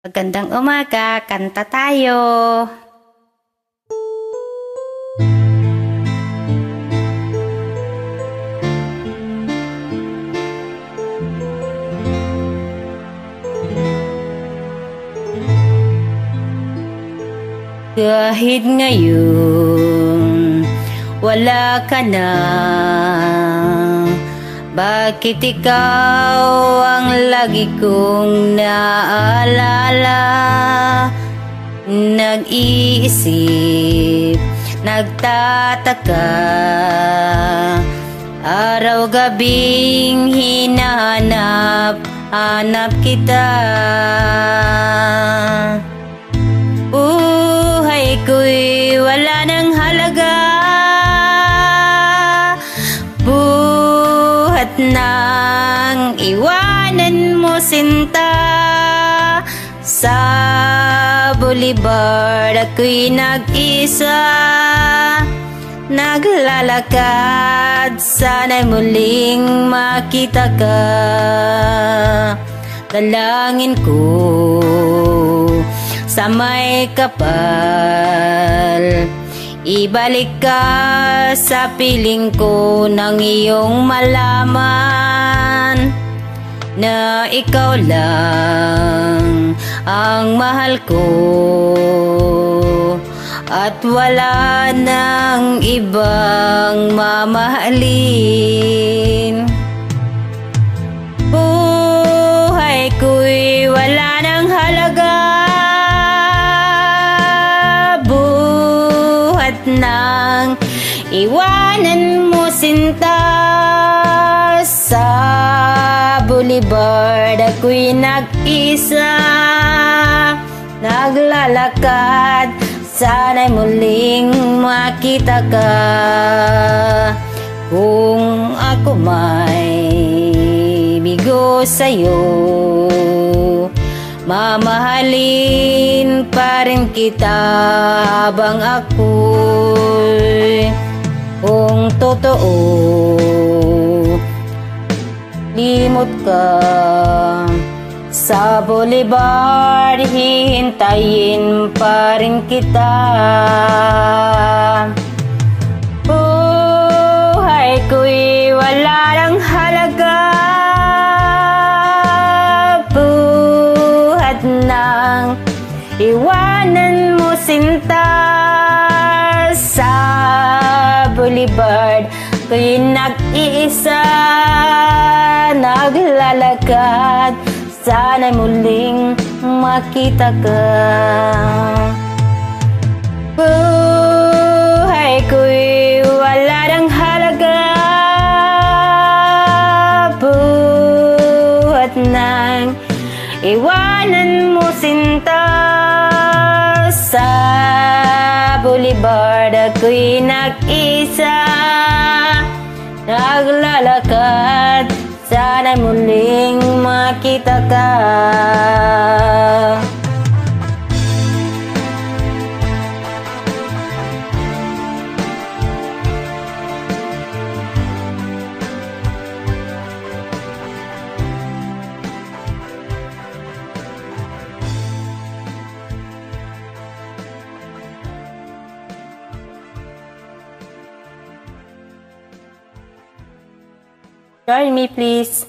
Magandang umaga, kanta tayo. Kahit ngayon wala ka na, bakit ikaw ang lagi kong naaalala? Nag-iisip, nagtataka, araw-gabing hinahanap kita. Buhay ko'y wala ng halaga, buhat nang iwanan mo sinta. Sa boulevard ako'y nag-isa, naglalakad, sana'y muling makita ka. Dalangin ko sa may kapal, ibalik ka sa piling ko nang iyong malaman na ikaw lang ang mahal ko at wala nang ibang mamahalin. Buhay ko'y wala nang halaga, buhat nang iwanan mo sinta. Sa boulevard ako'y nag-isa, naglalakad, sana'y muling makita ka. Kung ako may bigo sa'yo, mamahalin pa rin kita habang ako'y kung totoo. Limot ka sa boulevard, hihintayin pa rin kita. Buhay ko'y wala nang halaga, buhat nang iwanan mo sinta. Sa boulevard ako'y nag-iisa, naglalakad, sana'y muling makita ka. Buhay ko'y wala nang halaga, buhat nang iwanan mo sinta. Sa boulevard ako'y nag-isa, naglalakad, sana'y muling makita ka. Join me please.